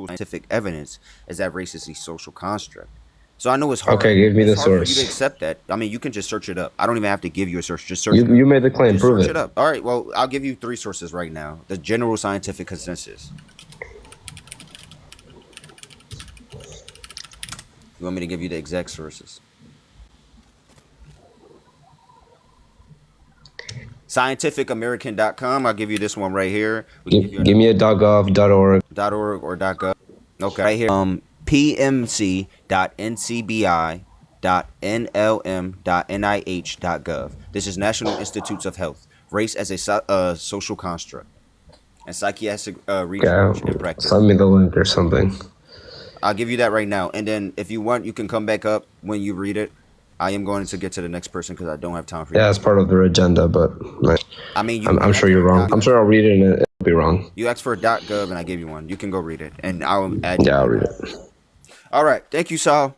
scientific evidence is that race is a social construct. So I know it's hard. Okay, give me the It's hard for you to source. accept that. I mean, you can just search it up. I don't even have to give you a source. Just search You it up. you made the claim. Just Prove search it. it up. All right. Well, I'll give you three sources right now. The general scientific consensus. You want me to give you the exact sources? Scientificamerican.com. I'll give you this one right here. We can give you Give me a .gov, .org. .org or .gov. Okay. Right here. pmc.ncbi.nlm.nih.gov. This is National Institutes of Health. Race as a social construct and psychiatric research and Okay, practice. send me the link or something. I'll give you that right now. And then if you want, you can come back up when you read it. I am going to get to the next person because I don't have time for you. Yeah, it's part of their agenda, but I mean, I'm sure you're wrong. I'm sure I'll read it and it'll be wrong. You asked for a .gov and I gave you one. You can go read it, and I'll add. Yeah, I'll read it. All right, thank you, Sal.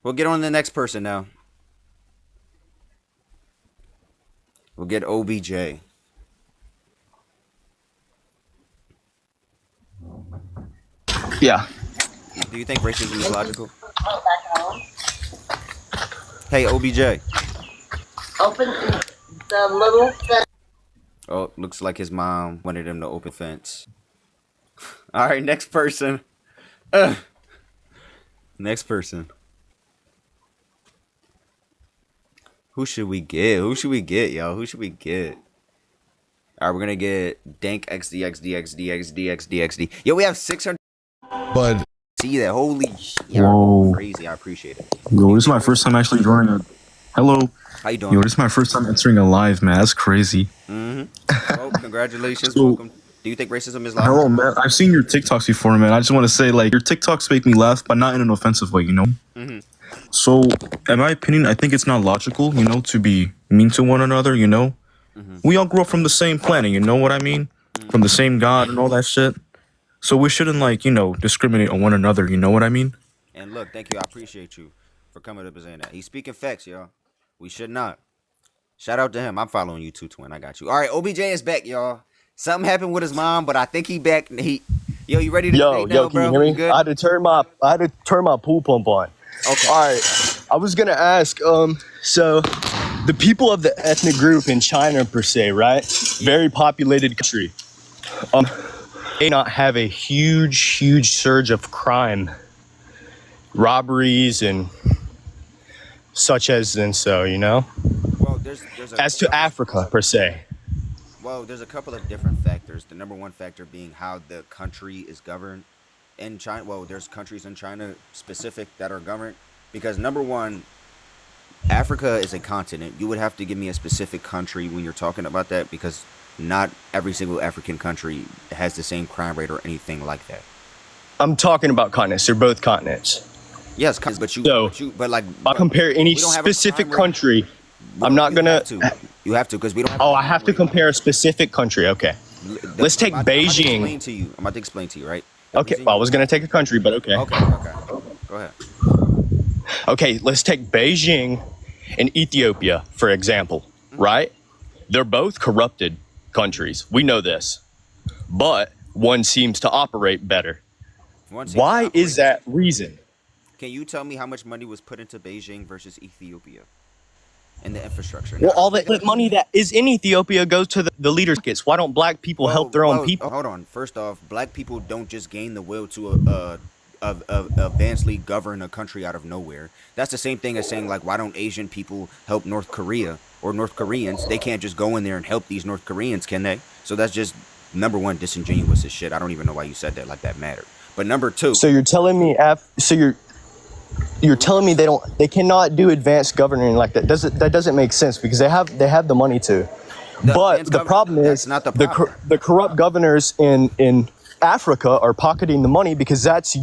We'll get on to the next person now. We'll get OBJ. Yeah. Do you think racism is logical? Hey, OBJ. Open the little fence. Oh, looks like his mom wanted him to open fence. All right, next person. Next person. Who should we get? Who should we get, yo? Who should we get? All right, we're gonna get Dank XDXDXDXDXDXD. Yo, we have 600. But See that? Holy shit! Y'all Whoa. are crazy. I appreciate it. Yo, this is my first time actually joining a. Hello. How you doing? Yo, this is my first time entering a live, man. That's crazy. Well, congratulations. So- Welcome. Do you think racism is logical? Hello, man. I've seen your TikToks before, man. I just want to say, like, your TikToks make me laugh, but not in an offensive way, you know? So, in my opinion, I think it's not logical, you know, to be mean to one another, you know? We all grew up from the same planet, you know what I mean? From the same God and all that shit. So we shouldn't, like, you know, discriminate on one another, you know what I mean? And look, thank you. I appreciate you for coming up and saying that. He's speaking facts, y'all. We should not. Shout out to him. I'm following you too, twin. I got you. All right, OBJ is back, y'all. Something happened with his mom, but I think he back. Yo, you ready to debate now, Can bro? you hear me? good? I had to turn my pool pump on. Okay. All right. I was gonna ask, so the people of the ethnic group in China per se, right? Very populated country. They not have a huge surge of crime, robberies and such as and so, you know? Well, there's As to Africa per se. Well, there's a couple of different factors. The number one factor being how the country is governed. In China, well, there's countries in China specific that are governed because number one, Africa is a continent. You would have to give me a specific country when you're talking about that because not every single African country has the same crime rate or anything like that. I'm talking about continents. They're both continents. Yes, but like I'll compare any we don't have a specific crime rate. country. I'm not gonna. You have to because we don't have. Oh, I have to compare a specific country. Okay. Let's take Beijing. I'm about to explain to you, right? Okay. Well, I was gonna take a country, but okay. Okay. Go ahead. Okay. Let's take Beijing and Ethiopia for example. Right? They're both corrupted countries. We know this, but one seems to operate better. Why is that reason? Can you tell me how much money was put into Beijing versus Ethiopia and the infrastructure? Well, all the money that is in Ethiopia goes to the leaders. Why don't black people help their own people? Hold on. First off, black people don't just gain the will to advancedly govern a country out of nowhere. That's the same thing as saying, like, why don't Asian people help North Korea or North Koreans? They can't just go in there and help these North Koreans, can they? So that's just, number one, disingenuous as shit. I don't even know why you said that, like that mattered. But number two. So you're telling me you're telling me they cannot do advanced governing like that. That doesn't make sense because they have the money to. But the problem is not the problem. the corrupt governors in Africa are pocketing the money because that's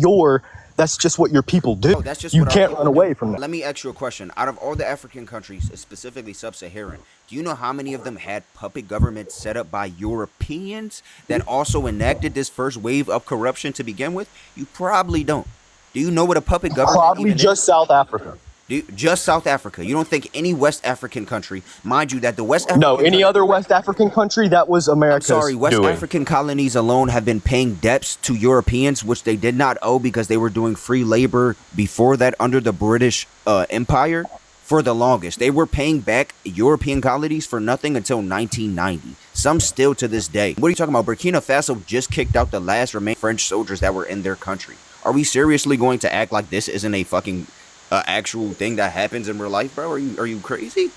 just what your people do. Oh, that's just you what our can't people run do. away from that. Let me ask you a question. Out of all the African countries, specifically sub-Saharan, do you know how many of them had puppet governments set up by Europeans that also enacted this first wave of corruption to begin with? You probably don't. Do you know what a puppet government Probably even just is? South Africa. Just South Africa. You don't think any West African country, mind you, that the West African No, any country- other West African country that was I'm America's sorry, West doing. African colonies alone have been paying debts to Europeans, which they did not owe because they were doing free labor before that under the British Empire for the longest. They were paying back European colonies for nothing until 1990. Some still to this day. What are you talking about? Burkina Faso just kicked out the last remaining French soldiers that were in their country. Are we seriously going to act like this isn't a fucking actual thing that happens in real life, bro? Are you crazy?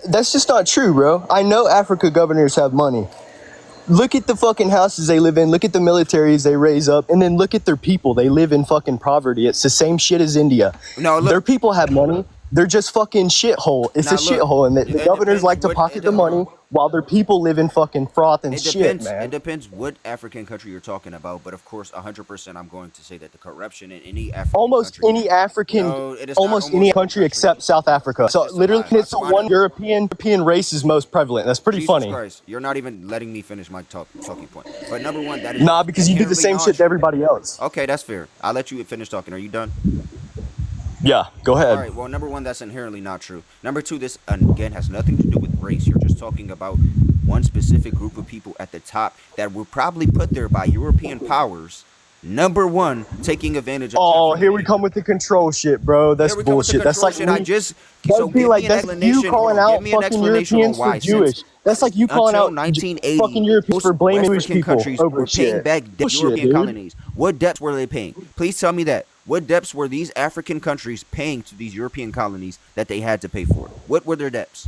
That's just not true, bro. I know Africa governors have money. Look at the fucking houses they live in. Look at the militaries they raise up. And then look at their people. They live in fucking poverty. It's the same shit as India. No, look. Their people have money. They're just fucking shithole. It's Now, a look, shithole. And the it governors depends like to what- pocket it the money don't- while their people live in fucking froth and It shit, depends. man. It depends what African country you're talking about, but of course, 100%, I'm going to say that the corruption in any African Almost country, any African, No, it is not almost any almost country any except South Africa. So It's a literally, lie. it's the one European race is most prevalent. That's pretty Jesus funny. Christ, you're not even letting me finish my talking point. But number one, that is Nah, because you do the inherently same shit to untrue. everybody else. Okay, that's fair. I'll let you finish talking. Are you done? Yeah, go ahead. All right. Well, number one, that's inherently not true. Number two, this again has nothing to do with race. You're just talking about one specific group of people at the top that were probably put there by European powers. Number one, taking advantage of. Oh, African here we people. come with the control shit, bro. That's Here we come with the bullshit. That's control like shit. I just that'd so be give like me an that's like explanation. you calling Hold on, out give me an fucking explanation on Europeans why for Jewish. since That's like you calling until out 1980, fucking Europeans most for blaming West Jewish African people countries over were paying shit. back Bullshit, European dude. colonies. What debts were they paying? Please tell me that. What debts were these African countries paying to these European colonies that they had to pay for? What were their debts?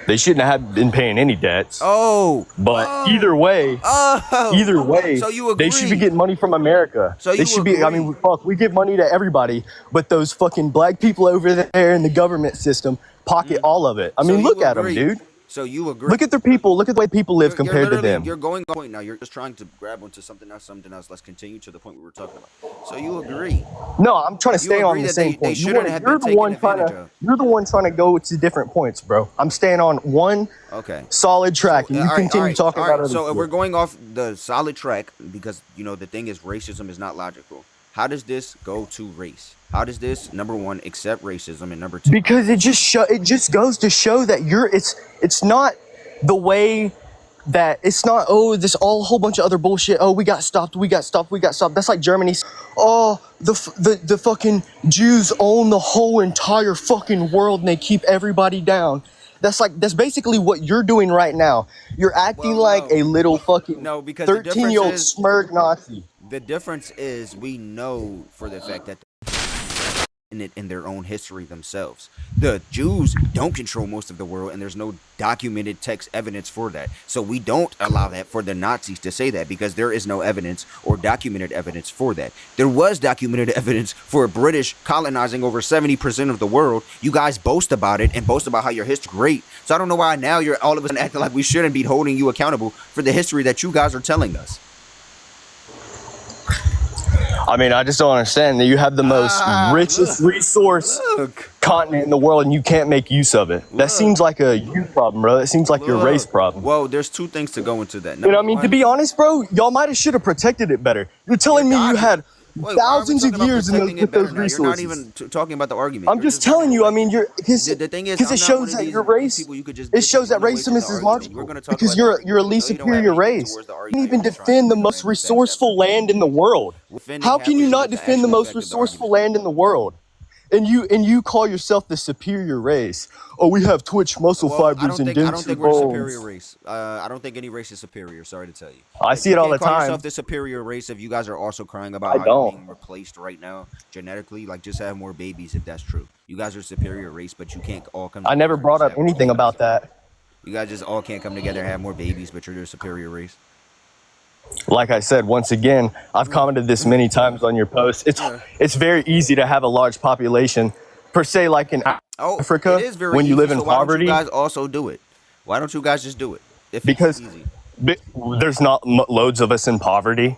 They shouldn't have been paying any debts. Oh, But oh, either way, oh. So you agree? they should be getting money from America. So you they should be. I mean, agree? fuck, we give money to everybody, but those fucking black people over there in the government system pocket all of it. I So mean, you look at them, agree. dude. So you agree? Look at their people. Look at the way people live compared to literally- them. You're going on point now. You're just trying to grab onto something else. Let's continue to the point we were talking about. So you agree? No, I'm trying to You stay on agree the that same they point. shouldn't have been You're the taken one trying advantage to. of. You're the one trying to go to different points, bro. I'm staying on one Okay. solid track, and you All right, continue all right, talking all about right. other So shit. we're going off the solid track because the thing is racism is not logical. How does this go to race? How does this number one accept racism and number two? Because it just goes to show that it's not the way that it's not this all a whole bunch of other bullshit. Oh, we got stopped. That's like Germany. Oh, the fucking Jews own the whole entire fucking world and they keep everybody down. That's basically what you're doing right now. You're acting Well, like no. a little fucking No, because the difference 13-year-old is- smirk Nazi. The difference is we know for the fact that in it in their own history themselves. The Jews don't control most of the world, and there's no documented text evidence for that. So we don't allow that for the Nazis to say that because there is no evidence or documented evidence for that. There was documented evidence for British colonizing over 70% of the world. You guys boast about it and boast about how your history is great. So I don't know why now you're all of a sudden acting like we shouldn't be holding you accountable for the history that you guys are telling us. I mean, I just don't understand that you have the most richest resource Look. continent in the world and you can't make use of it. That seems like a you problem, bro. That seems like your race problem. Well, there's two things to go into that. You know what I mean? To be honest, bro, y'all might have should have protected it better. You're telling me you had thousands of years with those resources. You're not even talking about the argument. I'm just telling you. I mean, because The thing is, it I'm not shows one of that these your race. people you could just It shows that run away from racism the is argument. logical We're gonna talk because about you're the you're a argument. least So you don't have superior anything race. towards the You argument. can't even You're trying defend to the most defend resourceful land in the world. Defending How can you halfway not the defend the actual most fact of the resourceful argument. land in the world? And you call yourself the superior race. Oh, we have Twitch muscle Well, fibers and I don't denser think we're a superior bones. race. I don't think any race is superior. Sorry to tell you. I Like, see you it all can't the call time. yourself the superior race if you guys are also crying about I how don't. you're being replaced right now genetically. Like, just have more babies if that's true. You guys are a superior race, but you can't all come. I never together and brought just up have more anything babies. about that. You guys just all can't come together and have more babies, but you're the superior race. Like I said, once again, I've commented this many times on your posts. It's very easy to have a large population, per se, like in Oh, Africa, it is very when you easy, live in so why don't poverty. you guys also do it? Why don't you guys just do it? If it's Because easy. there's not loads of us in poverty.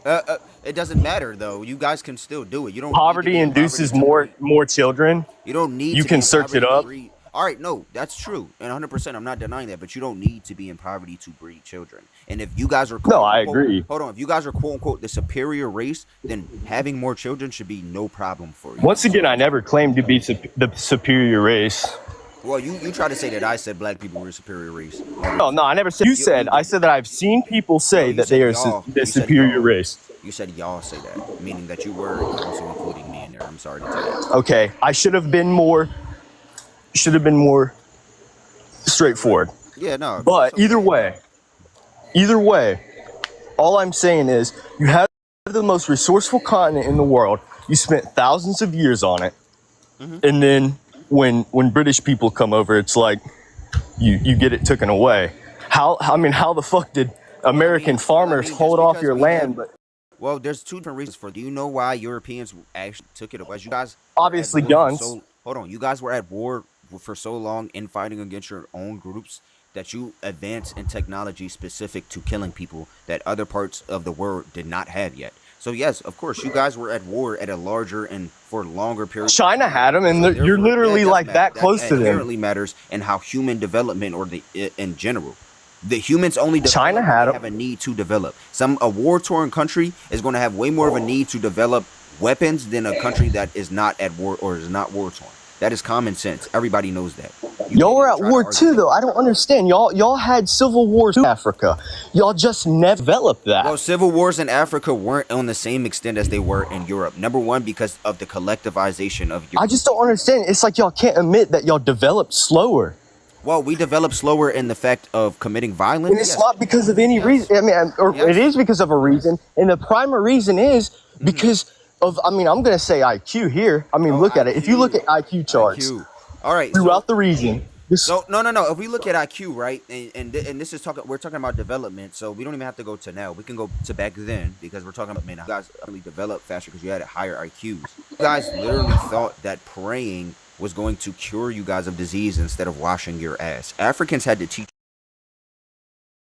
It doesn't matter though. You guys can still do it. You don't. Need to Poverty be in induces poverty to breed. more children. You don't need. You to can be in search it poverty to up. breed. All right, no, that's true, and 100%. I'm not denying that, but you don't need to be in poverty to breed children. And if you guys are No, I quote-unquote- agree. Hold on, if you guys are quote unquote the superior race, then having more children should be no problem for you. Once again, I never claimed to be the superior race. Well, you try to say that I said black people were a superior race. No, I never said. You said. I said that I've seen people say you that said they are y'all. the You said superior y'all. race. You said y'all say that, meaning that you were also including me in there. I'm sorry to tell you. Okay, I should have been more straightforward. Yeah, no. But so- either way, all I'm saying is you have the most resourceful continent in the world. You spent thousands of years on it, and then when British people come over, it's like you get it taken away. How the fuck did American farmers just hold off because your we land? have- But Well, there's two different reasons for. Do you know why Europeans actually took it away? You guys Obviously were at war guns. hold on, you guys were at war for so long in fighting against your own groups that you advanced in technology specific to killing people that other parts of the world did not have yet. So yes, of course, you guys were at war at a larger and for longer period. China had them, and So you're therefore, literally it does like matter. that close to them. Inherently matters in how human development or in general. The humans only develop China when had they 'em. have a need to develop. A war-torn country is going to have way more of a need to develop weapons than a country that is not at war or is not war-torn. That is common sense. Everybody knows that. You Y'all can't were even at try to war argue too, that. though. I don't understand. Y'all had civil wars in Africa. Y'all just never developed that. Well, civil wars in Africa weren't on the same extent as they were in Europe. Number one, because of the collectivization of Europe. I just don't understand. It's like y'all can't admit that y'all developed slower. Well, we developed slower in the fact of committing violence. And it's Yes. not because of any reason. I mean, or Yes. it is because of a reason. And the primary reason is Mm-hmm. because of, I'm going to say IQ here. Look at it. If you look at IQ charts IQ. All right. so- throughout the region, So no. If we look at IQ, right, and this is talking, we're talking about development. So we don't even have to go to now. We can go to back then because we're talking about you guys only developed faster because you had higher IQs. You guys literally thought that praying was going to cure you guys of disease instead of washing your ass. Africans had to teach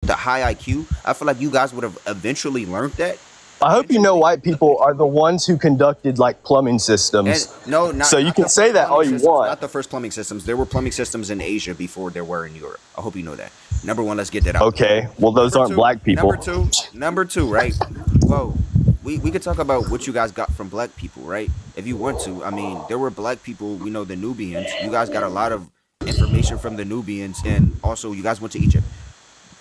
the high IQ. I feel like you guys would have eventually learned that. I hope you know white people are the ones who conducted like plumbing systems. And no, not, So you not can the say first that all plumbing you systems, want. Not the first plumbing systems. There were plumbing systems in Asia before there were in Europe. I hope you know that. Number one, let's get that out. Okay, well, those Number aren't two- black people. Number two, right? Whoa. We could talk about what you guys got from black people, right? If you want to. I mean, there were black people, we know the Nubians. You guys got a lot of information from the Nubians, and also you guys went to Egypt.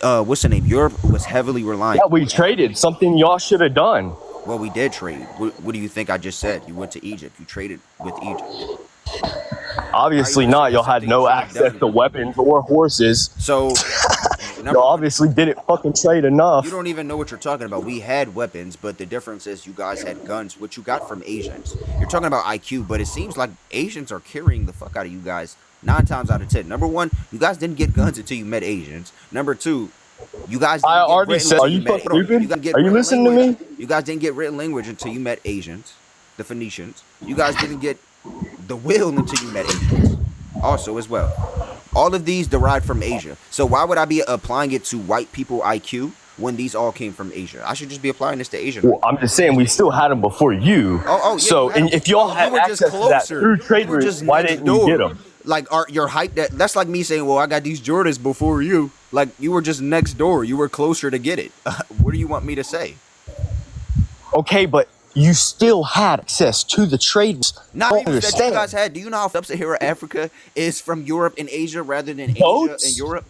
What's the name? Europe was heavily reliant. Yeah, we traded something y'all should have done. Well, we did trade. What do you think I just said? You went to Egypt. You traded with Egypt. Obviously Are you not. Y'all saying had something no you should've access done? to weapons or horses. So, Y'all obviously didn't fucking trade enough. you don't even know what you're talking about. We had weapons, but the difference is you guys had guns, which you got from Asians. You're talking about IQ, but it seems like Asians are carrying the fuck out of you guys 9 times out of 10. Number one, you guys didn't get guns until you met Asians. Number two, you guys didn't I get already written said- until Are you met- fucking hold on, stupid? didn't get Are you written listening to language. me? You guys didn't get written language until you met Asians, the Phoenicians. You guys didn't get the will until you met Asians. Also, as well. All of these derived from Asia. So why would I be applying it to white people IQ when these all came from Asia? I should just be applying this to Asian. Well, I'm just saying we still had them before you. Yeah, So, you had and them. if y'all You had were just access to that closer. through You trade were routes, just why next didn't you get door. them? Like your height, that's like me saying, well, I got these Jordans before you. Like you were just next door. You were closer to get it. What do you want me to say? Okay, but you still had access to the trades. Not Don't even that you understand. guys had. Do you know how sub-Saharan Africa is from Europe and Asia rather than Asia Boats? and Europe?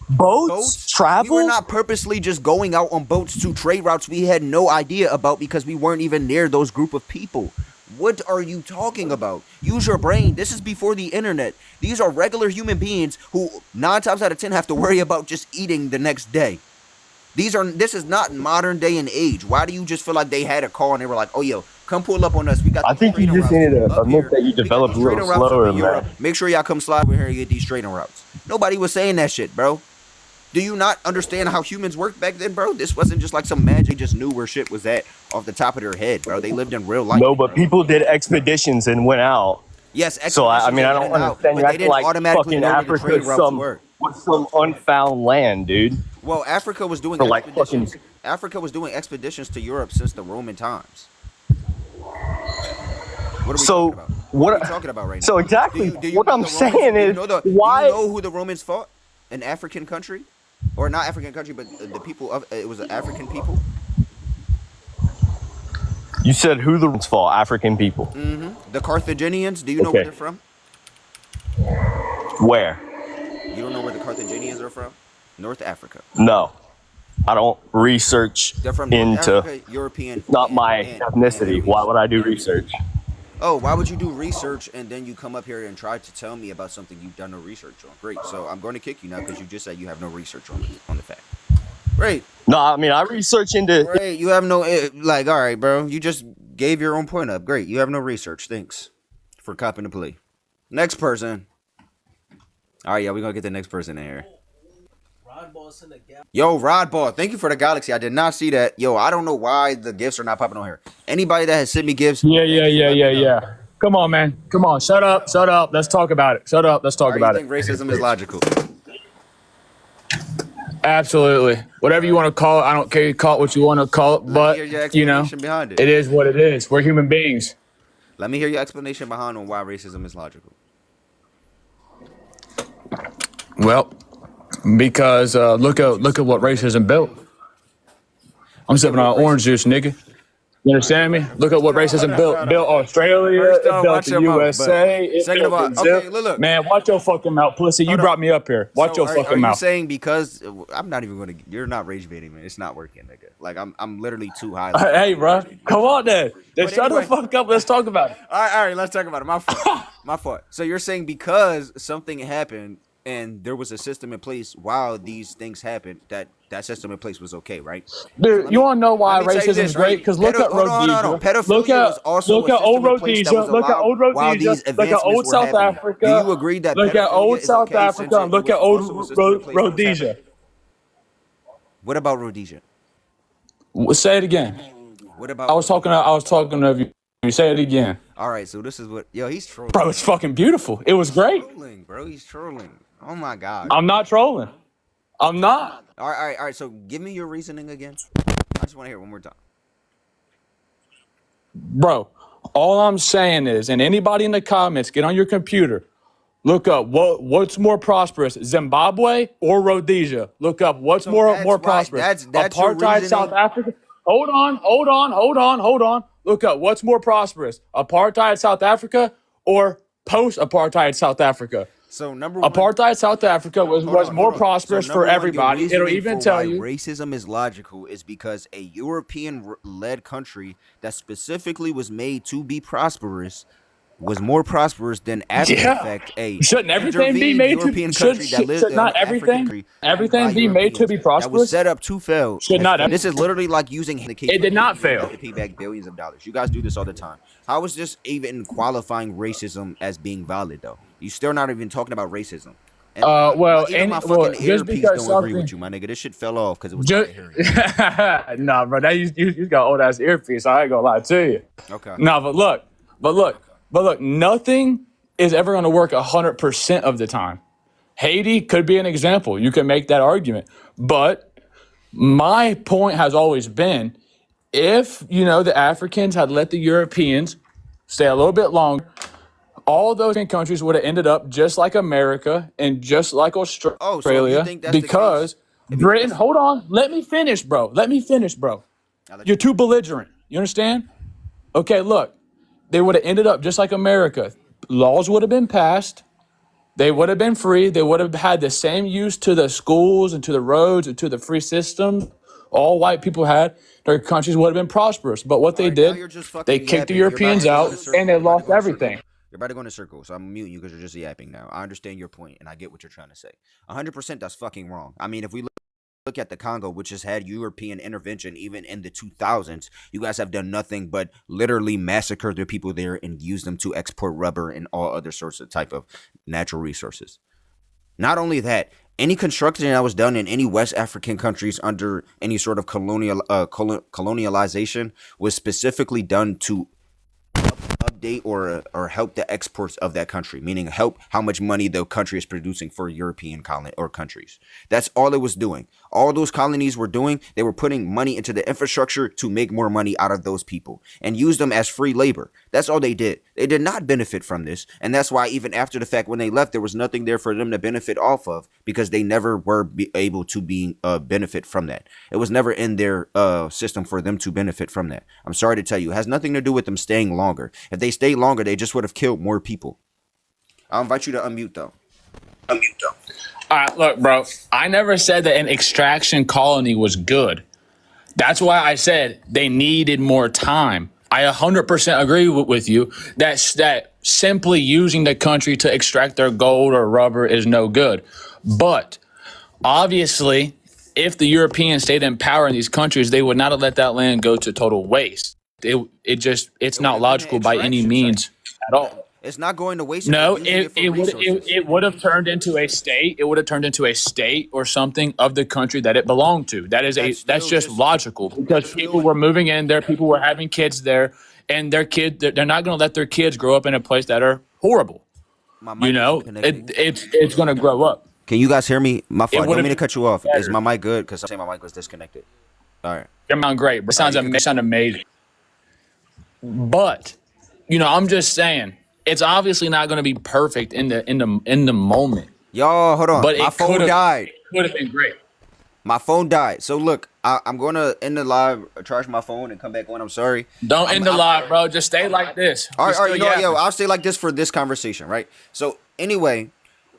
Boats, travel. We were not purposely just going out on boats to trade routes we had no idea about because we weren't even near those group of people. What are you talking about? Use your brain. This is before the internet. These are regular human beings who 9 times out of 10 have to worry about just eating the next day. This is not modern day and age. Why do you just feel like they had a call and they were like, oh, yo, come pull up on us. We got I these think you trading just routes needed to up admit here. that you We got developed these a little trading routes up slower, in Europe. man. Make sure y'all come slide over here and get these trading routes. Nobody was saying that shit, bro. Do you not understand how humans worked back then, bro? This wasn't just like some magic. They just knew where shit was at off the top of their head, bro. They lived in real life. No, but bro. people did expeditions and went out. Yes, So I expeditions mean, I they don't did out, understand. but You they acting didn't like automatically fucking know where the Africa trade is routes were. some unfound land, dude. Well, Africa was doing For, like, expeditions. fucking- Africa was doing expeditions to Europe since the Roman times. What are we So talking about? What are What? you talking about right now? So exactly what know I'm the Romans? saying is Do why you know who the Romans fought? An African country, or not African country, but the people of it was an African people. you said who the Romans fought? African people. The Carthaginians. Do you know where Okay. they're from? Where? You don't know where the Carthaginians are from? North Africa. No, I don't research They're from North into Africa, European. not and- my and ethnicity. Middle Why East. would I do research? Oh, why would you do research and then you come up here and try to tell me about something you've done no research on? Great. So I'm going to kick you now because you just said you have no research on the fact. Great. No, I mean I research into. Great. You have no like. All right, bro. You just gave your own point up. Great. You have no research. Thanks for copping the plea. Next person. All right, yeah, we're gonna get the next person in here. Yo, Rod Ball, thank you for the galaxy. I did not see that. Yo, I don't know why the gifts are not popping on here. Anybody that has sent me gifts, Yeah, thank yeah, you, yeah, let me yeah, know. yeah. Come on, man. Come on. Shut up. Shut up. Let's talk about it. Shut up. Let's talk Why about you it. think racism is logical? Absolutely. Whatever you want to call it. I don't care. You call it what you want to call it. Let me But, hear your you know, explanation behind it. it is what it is. We're human beings. Let me hear your explanation behind on why racism is logical. Well, because look at what racism built. I'm sipping on orange juice, nigga. You understand me? Look at what racism built. Built Australia, First it off, built watch the your mouth, USA, but it second of built all, Brazil. okay, look. Man, watch your fucking mouth, pussy. You Hold on. brought me up here. Watch So your are fucking you mouth. saying because I'm not even gonna? You're not rage baiting, man. It's not working, nigga. Like I'm literally too high. Hey, bro. Come on, then. Then But shut anyway. the fuck up. Let's talk about it. All right, let's talk about it. My fault. My fault. So you're saying because something happened and there was a system in place while these things happened, that system in place was okay, right? Dude, you want to know why Let me tell you racism this, is great? right? Because look at Hold on, Rhodesia. Pedophilia Look at was also look a at old system in place that Rhodesia. was Look at allowed old while Rhodesia. these Look at advancements old were South happening. Africa. Do you agree that Look at pedophilia old is South okay since Africa. it Look was at old also a system in place that was Rhodesia. happening? What about Rhodesia? Say it again. What about? I was talking of you. You say it again, All right, so this is what. Yo, he's trolling. bro. It's fucking beautiful. It was great. Trolling, bro. He's trolling. Oh my god. I'm not trolling. I'm not. All right. So give me your reasoning again. I just want to hear it one more time. Bro, all I'm saying is, and anybody in the comments, get on your computer, look up what's more prosperous, Zimbabwe or Rhodesia. Look up what's So more that's why- prosperous. that's your Apartheid reasoning? South Africa. Hold on. Look up what's more prosperous, apartheid South Africa or post-apartheid South Africa. So number one, Apartheid South Africa was hold on, more hold on. prosperous So for number one, your everybody. It'll reasoning even for tell why you. racism is logical is because a European-led country that specifically was made to be prosperous was more prosperous than after the Yeah. fact a Shouldn't everything be intervened made to European should, country that should, lived should in not African everything country everything by be made to be Europeans that was prosperous? set up to fail. Should not This is literally like using the case. It did not fail. To pay back billions of dollars. You guys do this all the time. How is this even qualifying racism as being valid though? You still not even talking about racism. And Well, even my any- fucking well, just earpiece because don't agree something- with you, my nigga. This shit fell off because it was Just, hard of hearing. nah, bro, that you got old ass earpiece. I ain't gonna lie to you. Okay. Nah, but look, nothing is ever gonna work 100% of the time. Haiti could be an example. You can make that argument, but my point has always been, if the Africans had let the Europeans stay a little bit longer, all those countries would have ended up just like America and just like Australia. Oh, so you think that's the because case? Britain, hold on, let me finish, bro. I'll let You're too belligerent. You understand? Okay, look, they would have ended up just like America. Laws would have been passed. They would have been free. They would have had the same use to the schools and to the roads and to the free system all white people had. Their countries would have been prosperous. But what they Alright, now did, you're just fucking they kicked the yapping. You're Europeans about to go out in a circle. and they You're about to lost go in a circle. everything. You're about to go in a circle, so I'm muting you because you're just yapping now. I understand your point, and I get what you're trying to say. 100% that's fucking wrong. I mean, if we look at the Congo, which has had European intervention even in the 2000s, you guys have done nothing but literally massacre the people there and use them to export rubber and all other sorts of type of natural resources. Not only that, any construction that was done in any West African countries under any sort of colonialization was specifically done to update or help the exports of that country, meaning help how much money the country is producing for European colony or countries. That's all it was doing. All those colonies were doing, they were putting money into the infrastructure to make more money out of those people and use them as free labor. That's all they did. They did not benefit from this. And that's why even after the fact, when they left, there was nothing there for them to benefit off of, because they never were able to be benefit from that. It was never in their system for them to benefit from that. I'm sorry to tell you, it has nothing to do with them staying longer. If they stayed longer, they just would have killed more people. I'll invite you to unmute though. All right, look, bro. I never said that an extraction colony was good. That's why I said they needed more time. I 100% agree with you that simply using the country to extract their gold or rubber is no good. But obviously, if the Europeans stayed in power in these countries, they would not have let that land go to total waste. It's not logical by any means at all. It's not going to waste. No, If you're using for resources. it would have turned into a state. It would have turned into a state or something of the country that it belonged to. That's still just logical, because people were moving in there, people were having kids there, and they're not going to let their kids grow up in a place that are horrible. My mic You know, isn't connecting. it's going to grow up. Can you guys hear me? My fault. I don't would've mean to cut you off. better. Is my mic good? Because I'm saying my mic was disconnected. All right. You're sound great. Bro. Sound amazing. But I'm just saying, it's obviously not going to be perfect in the moment. Y'all, hold on. But My phone died. It would have been great. My phone died. So look, I'm going to end the live, charge my phone, and come back on. I'm sorry. Don't end the live, bro. Just stay like this. All right, Just all right. You still know what? Yo, yapping. I'll stay like this for this conversation, right? So anyway,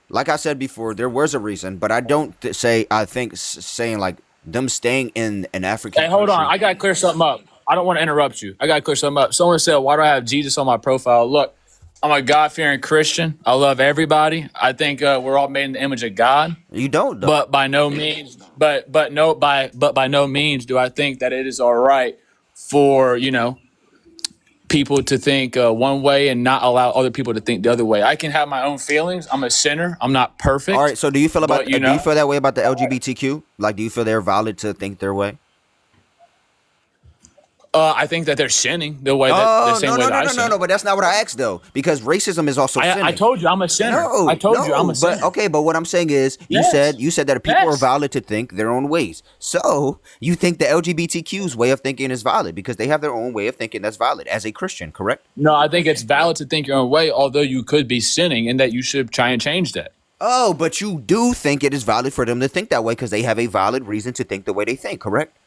like I said before, there was a reason, but I don't think saying like them staying in an African Hey, hold on. country- I gotta clear something up. I don't want to interrupt you. I gotta clear something up. Someone said, "Why do I have Jesus on my profile?" Look, I'm a God-fearing Christian. I love everybody. I think we're all made in the image of God. You don't, though. But by no means, by no means do I think that it is all right for people to think one way and not allow other people to think the other way. I can have my own feelings. I'm a sinner. I'm not perfect. All right. So do you feel But, do you feel that way about the LGBTQ? Like, do you feel they're valid to think their way? I think that they're sinning the way that the same way that I sin. No. But that's not what I asked though, because racism is also sinning. I told you I'm a sinner. I told you I'm a sinner. But okay, but what I'm saying is, you said that people are valid to think their own ways. So you think the LGBTQ's way of thinking is valid because they have their own way of thinking that's valid as a Christian, correct? No, I think it's valid to think your own way, although you could be sinning, and that you should try and change that. Oh, but you do think it is valid for them to think that way because they have a valid reason to think the way they think, correct?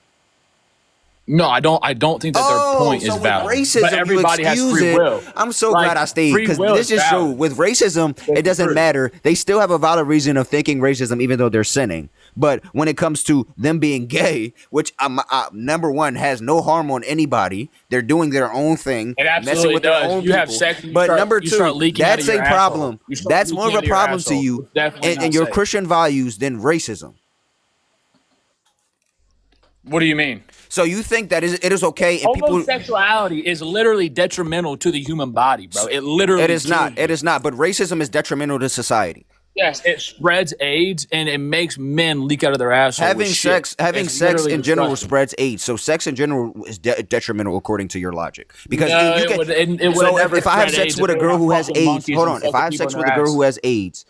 No, I don't think that their point is with valid. racism, But everybody you has excuse free it. will. I'm so Like, glad I stayed free because will this is just valid. showed with racism, it doesn't true. matter. They still have a valid reason of thinking racism, even though they're sinning. But when it comes to them being gay, which number one has no harm on anybody, they're doing their own thing, It absolutely messing with does. their own You have people. sex and you But start- number you two, start leaking out that's of a your problem. asshole. You start That's leaking more of out a of your problem to asshole. you Definitely and not your safe. Christian values than racism. What do you mean? So you think that it is okay and people. Homosexuality is literally detrimental to the human body, bro. It literally It is kills not. you. It is not. But racism is detrimental to society. Yes, it spreads AIDS and it makes men leak out of their asshole. Having with sex shit. It's in literally general disgusting. spreads AIDS. So sex in general is detrimental according to your logic. Because No, you it can. would- it would So never if I have spread sex AIDS with a if girl they who were has fucking AIDS, monkeys hold and on. If I have fucking sex people with in a their girl who ass. has AIDS,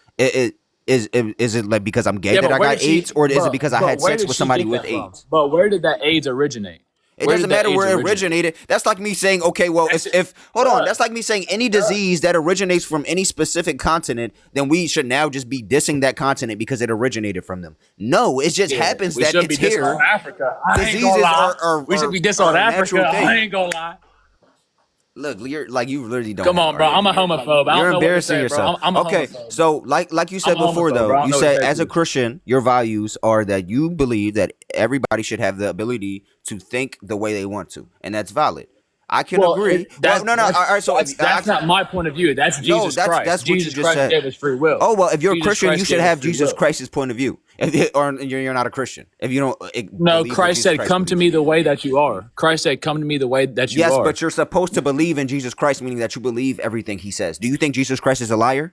is it like because I'm gay Yeah, that but I where got did she- AIDS, or is but- it because I but had where sex did with she somebody get with that from? AIDS? But where did that AIDS originate? It Where doesn't did that matter where AIDS it originated. That's like me saying, okay, well, if hold on, that's like me saying any disease that originates from any specific continent, then we should now just be dissing that continent because it originated from them. No, it just happens We that should it's be dissing here. on Africa. I ain't Diseases gonna lie. are we should be dissing on a natural Africa. thing. I ain't gonna lie. Look, you're like you literally don't. Come have on, an bro. I'm a argument. homophobe. I You're don't know embarrassing what to say, bro. yourself. I'm a Okay, homophobe. so like you said I'm a before, homophobe, bro. I though, don't you know what said to say as to a you. Christian, your values are that you believe that everybody should have the ability to think the way they want to, and that's valid. I can agree. Well, no. All right, so that's not my point of view. That's Jesus that's- Christ. that's what you Jesus just Christ said. gave us free will. Oh well, if you're a Jesus Christian, Christ you should gave us have free Jesus will. Christ's point of view. Or you're not a Christian. If you don't, No, believe what Christ Jesus said, Christ "Come to believes. me the way that you are." Christ said, "Come to me the way that you Yes, are." but you're supposed to believe in Jesus Christ, meaning that you believe everything he says. Do you think Jesus Christ is a liar?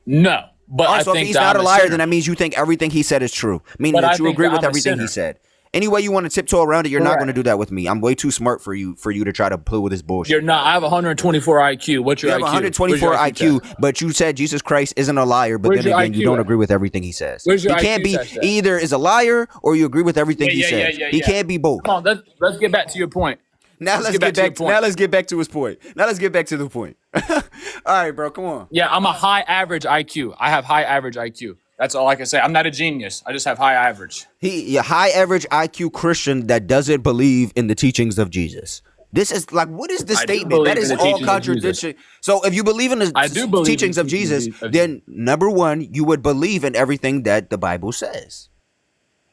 No, but All I right, so if think he's that not I'm a liar, sinner. then that means you think everything he said is true, meaning But I that you think agree that with I'm a everything he sinner. said. Any way you want to tiptoe around it, you're not Correct. going to do that with me. I'm way too smart for you to try to pull with this bullshit. You're not. I have 124 IQ. What's your You have IQ? 124 Where's your IQ, but you said Jesus Christ isn't a liar, but Where's then your again, you IQ don't at? agree with everything he says. Where's your He can't IQ be test at? either is a liar or you agree with everything he Yeah, says. He can't be both. Come on, let's get back to your point. Now let's get to your back. point. Now let's get back to his point. Now let's get back to the point. All right, bro, come on. Yeah, I'm a high average IQ. I have high average IQ. That's all I can say. I'm not a genius. I just have high average. He a high average IQ Christian that doesn't believe in the teachings of Jesus. This is like, what is the I do statement? believe That in is the all teachings of contradiction. So if you believe in the I do believe teachings in of the Jesus, teachings of then number one, you would believe in everything that the Bible says.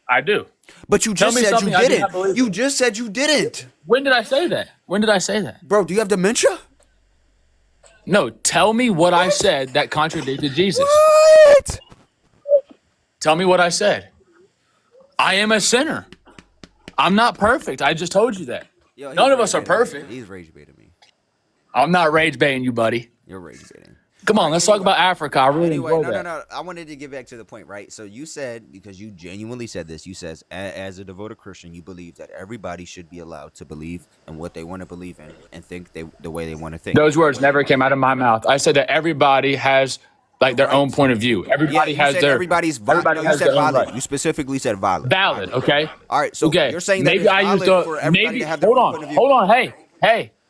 I do. But you Tell just me said you something I do not didn't. believe You in. just said you didn't. When did I say that? When did I say that? Bro, do you have dementia? No, tell me what I said that contradicted Jesus. What? Tell me what I said. I am a sinner. I'm not perfect. I just told you that. Yo, None he's of us are rage baiting me. perfect. He's rage baiting me. I'm not rage baiting you, buddy. You're rage baiting. Come on, let's talk about Africa. I really Anyway, enjoy that. no. I wanted to get back to the point, right? So you said, because you genuinely said this, you says, as a devoted Christian, you believe that everybody should be allowed to believe in what they want to believe in and think the way they want to think. Those words never came out of my mouth. I said that everybody has like their own point of view. Everybody you has said their everybody's everybody you has said their own valid. right. You specifically said valid. Valid, okay? All right, so Okay. you're saying that maybe it's I used valid to for everybody maybe to have their hold own point of on, view. hold on.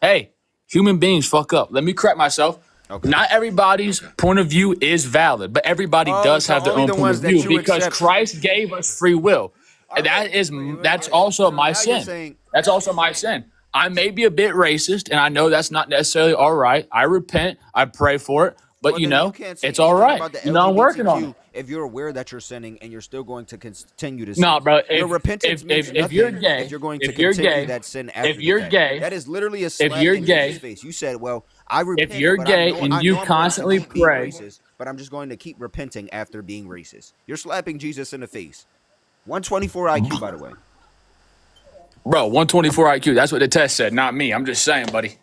Hey. Human beings fuck up. Let me correct myself. Okay. Not everybody's point of view is valid, but everybody does so have their only own the point ones of that view you because accept. Christ gave us free will. And that's also my now you're sin. saying- That's also my sin. I may be a bit racist, and I know that's not necessarily all right. I repent. I pray for it. But Well, you then know, can't say it's all anything right. about the You know, I'm working on LGBTQ it. If you're aware that you're sinning and you're still going to continue to sin. No, bro. Your repentance means If you're nothing gay, if you're going to if you're continue gay, that sin after if you're the fact. gay, That is literally a slap you're in gay- Jesus' face. You said, well, I repent, if you're but gay I and know you I'm going to constantly keep being pray- racist, but I'm just going to keep repenting after being racist. You're slapping Jesus in the face. 124 IQ, by the way. Bro, 124 IQ. That's what the test said, not me. I'm just saying, buddy.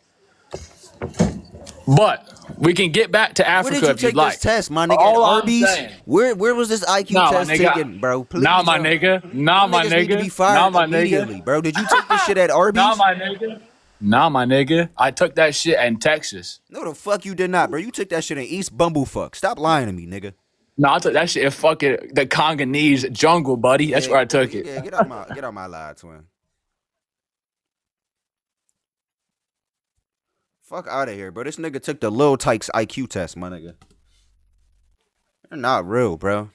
But we can get back to Where Africa did you if you'd take like. this test, my nigga? All At I'm Arby's? saying- Where was this IQ Nah, my test nigga. taken, bro? Please Nah, my tell- nigga. Nah, my Niggas need to nigga. be fired Nah, my immediately, nigga. bro. Did you take this shit at Arby's? Nah, my nigga. Nah, my nigga. I took that shit in Texas. No, the fuck you did not, bro. You took that shit in East Bumblefuck. Stop lying to me, nigga. Nah, I took that shit in fucking the Congolese jungle, buddy. That's where I took it. Yeah, get out my live, twin. Fuck out of here, bro. This nigga took the Lil Tykes IQ test, my nigga. You're not real, bro.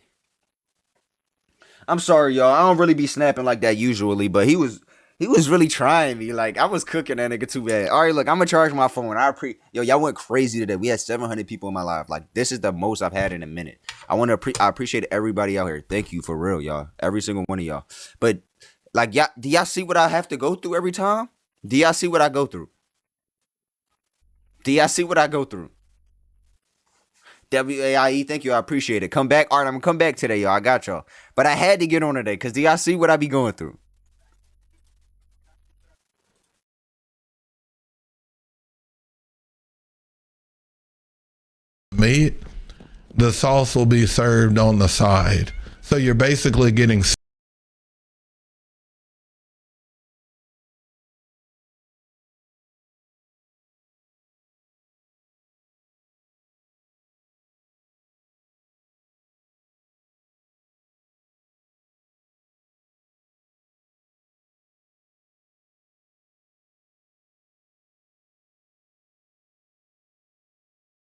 I'm sorry, y'all. I don't really be snapping like that usually, but he was really trying me. Like, I was cooking that nigga too bad. All right, look, I'm gonna charge my phone. Y'all went crazy today. We had 700 people in my live. Like, this is the most I've had in a minute. I appreciate everybody out here. Thank you for real, y'all. Every single one of y'all. But like, do y'all see what I have to go through every time? Do y'all see what I go through? Do y'all see what I go through? WAIE, thank you. I appreciate it. Come back. All right, I'm gonna come back today, y'all. I got y'all. But I had to get on today because do y'all see what I be going through? Meat, the sauce will be served on the side. So you're basically getting